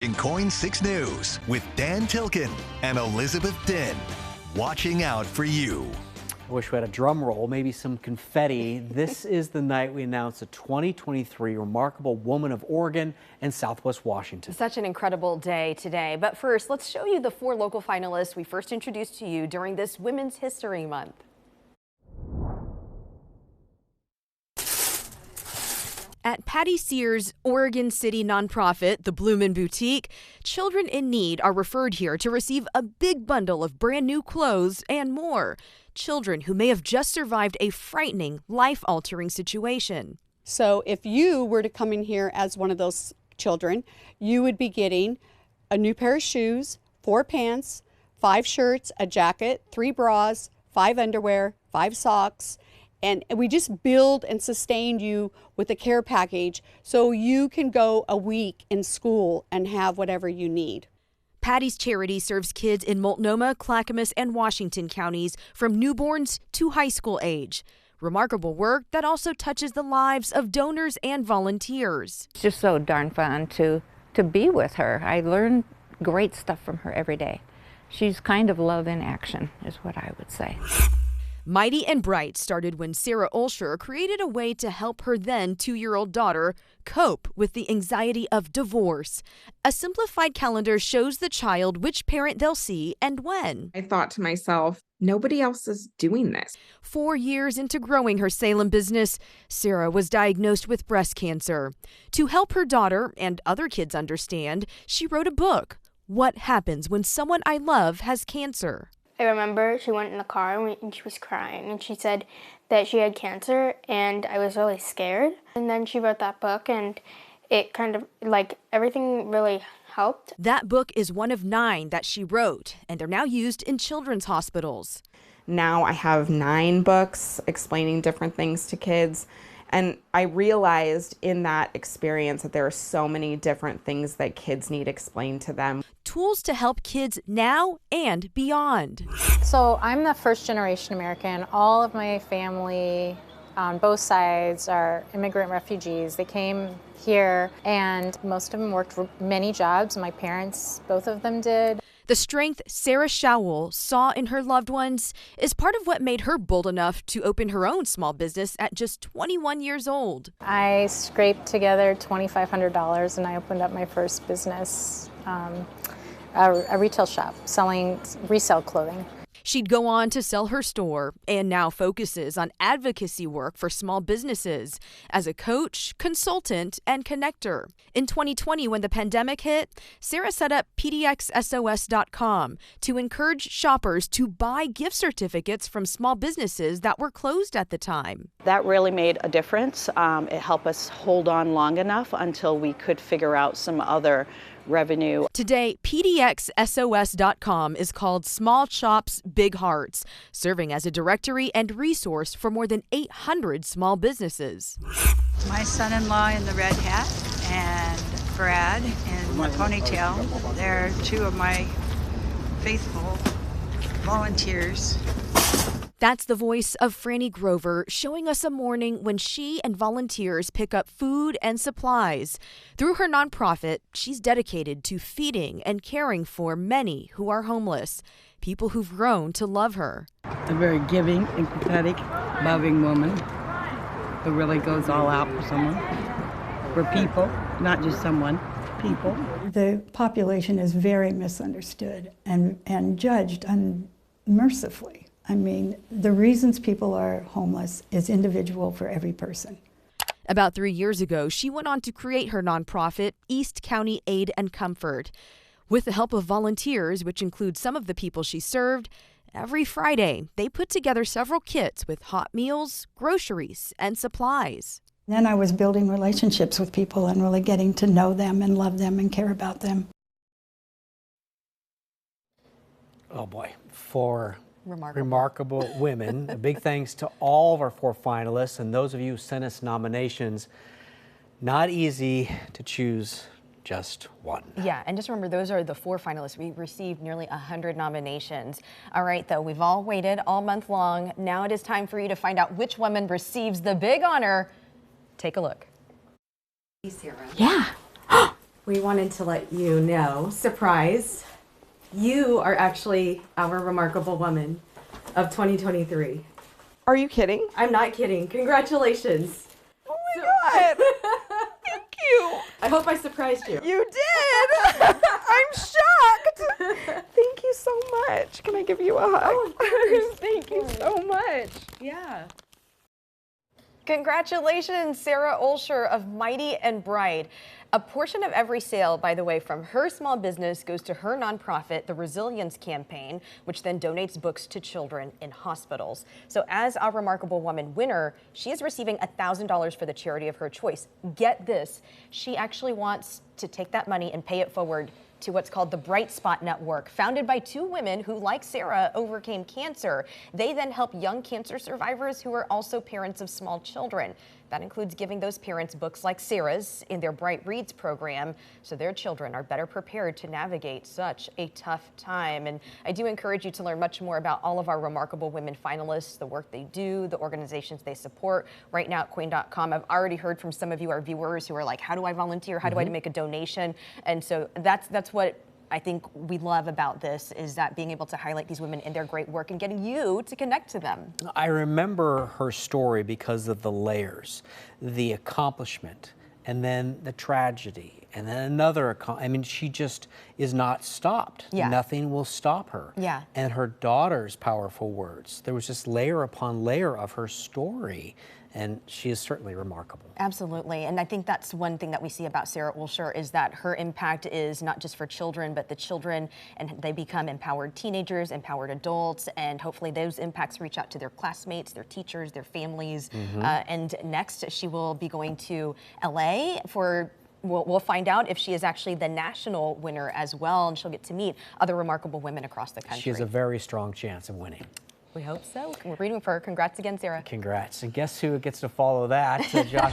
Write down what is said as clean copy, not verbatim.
In KOIN 6 News with Dan Tilkin and Elizabeth Din. Watching out for you. I wish we had a drum roll, maybe some confetti. This is the night we announce a 2023 Remarkable Woman of Oregon and Southwest Washington. Such an incredible day today. But first, let's show you the 4 local finalists we first introduced to you during this Women's History Month. At Patty Sears' Oregon City nonprofit, the Bloomin' Boutique, children in need are referred here to receive a big bundle of brand new clothes and more. Children who may have just survived a frightening, life-altering situation. So if you were to come in here as one of those children, you would be getting a new pair of shoes, 4 pants, 5 shirts, a jacket, 3 bras, 5 underwear, 5 socks, and we just build and sustain you with a care package so you can go a week in school and have whatever you need. Patty's charity serves kids in Multnomah, Clackamas, and Washington counties from newborns to high school age. Remarkable work that also touches the lives of donors and volunteers. It's just so darn fun to be with her. I learn great stuff from her every day. She's kind of love in action, is what I would say. Mighty and Bright started when Sara Olsher created a way to help her then 2-year-old daughter cope with the anxiety of divorce. A simplified calendar shows the child which parent they'll see and when. I thought to myself, nobody else is doing this. 4 years into growing her Salem business, Sara was diagnosed with breast cancer. To help her daughter and other kids understand, she wrote a book, What Happens When Someone I Love Has Cancer. I remember she went in the car and she was crying and she said that she had cancer and I was really scared. And then she wrote that book and it kind of like everything really helped. That book is one of 9 that she wrote and they're now used in children's hospitals. Now I have 9 books explaining different things to kids. And I realized in that experience that there are so many different things that kids need explained to them. Tools to help kids now and beyond. So I'm the first generation American. All of my family on both sides are immigrant refugees. They came here and most of them worked many jobs. My parents, both of them did. The strength Sara Showell saw in her loved ones is part of what made her bold enough to open her own small business at just 21 years old. I scraped together $2,500 and I opened up my first business, a retail shop selling resale clothing. She'd go on to sell her store and now focuses on advocacy work for small businesses as a coach, consultant, and connector. In 2020, when the pandemic hit, Sara set up pdxsos.com to encourage shoppers to buy gift certificates from small businesses that were closed at the time. That really made a difference. It helped us hold on long enough until we could figure out some other revenue. Today, pdxsos.com is called Small Shops, Big Hearts, serving as a directory and resource for more than 800 small businesses. My son-in-law in the red hat and Brad in the ponytail. They're 2 of my faithful volunteers. That's the voice of Franny Grover showing us a morning when she and volunteers pick up food and supplies. Through her nonprofit, she's dedicated to feeding and caring for many who are homeless, people who've grown to love her. A very giving, empathetic, loving woman who really goes all out for someone, for people, not just someone, people. The population is very misunderstood and judged unmercifully. I mean, the reasons people are homeless is individual for every person. About 3 years ago, she went on to create her nonprofit, East County Aid and Comfort. With the help of volunteers, which include some of the people she served, every Friday they put together several kits with hot meals, groceries, and supplies. Then I was building relationships with people and really getting to know them and love them and care about them. Oh boy, 4 remarkable women. A big thanks to all of our 4 finalists and those of you who sent us nominations. Not easy to choose just one. Yeah, and just remember, those are the 4 finalists. We received nearly 100 nominations. All right, though, we've all waited all month long. Now it is time for you to find out which woman receives the big honor. Take a look. Sara. Yeah. we wanted to let you know, surprise, you are actually our remarkable woman of 2023. Are you kidding? I'm not kidding. Congratulations. Oh my God. Thank you. I hope I surprised you. You did. I'm shocked. Thank you so much. Can I give you a hug? Oh, of course. Thank you so much. Yeah. Congratulations, Sara Olsher of Mighty and Bright. A portion of every sale, by the way, from her small business goes to her nonprofit, the Resilience Campaign, which then donates books to children in hospitals. So as our Remarkable Woman winner, she is receiving $1,000 for the charity of her choice. Get this, she actually wants to take that money and pay it forward to what's called the Bright Spot Network, founded by two women who, like Sara, overcame cancer. They then help young cancer survivors who are also parents of small children. That includes giving those parents books like Sara's in their Bright Reads program, so their children are better prepared to navigate such a tough time. And I do encourage you to learn much more about all of our Remarkable Women finalists, the work they do, the organizations they support, right now at KOIN.com. I've already heard from some of you, our viewers, who are like, how do I volunteer? How do I make a donation? And so that's what I think we love about this, is that being able to highlight these women and their great work and getting you to connect to them. I remember her story because of the layers, the accomplishment, and then the tragedy, and then another. I mean, she just is not stopped. Yeah. Nothing will stop her. Yeah. And her daughter's powerful words. There was just layer upon layer of her story. And she is certainly remarkable. Absolutely, and I think that's one thing that we see about Sara Olsher, is that her impact is not just for children, but the children, and they become empowered teenagers, empowered adults, and hopefully those impacts reach out to their classmates, their teachers, their families. And next, she will be going to LA for we'll find out if she is actually the national winner as well, and she'll get to meet other remarkable women across the country. She has a very strong chance of winning. We hope so. We're rooting for her. Congrats again, Sara. Congrats. And guess who gets to follow that? Josh.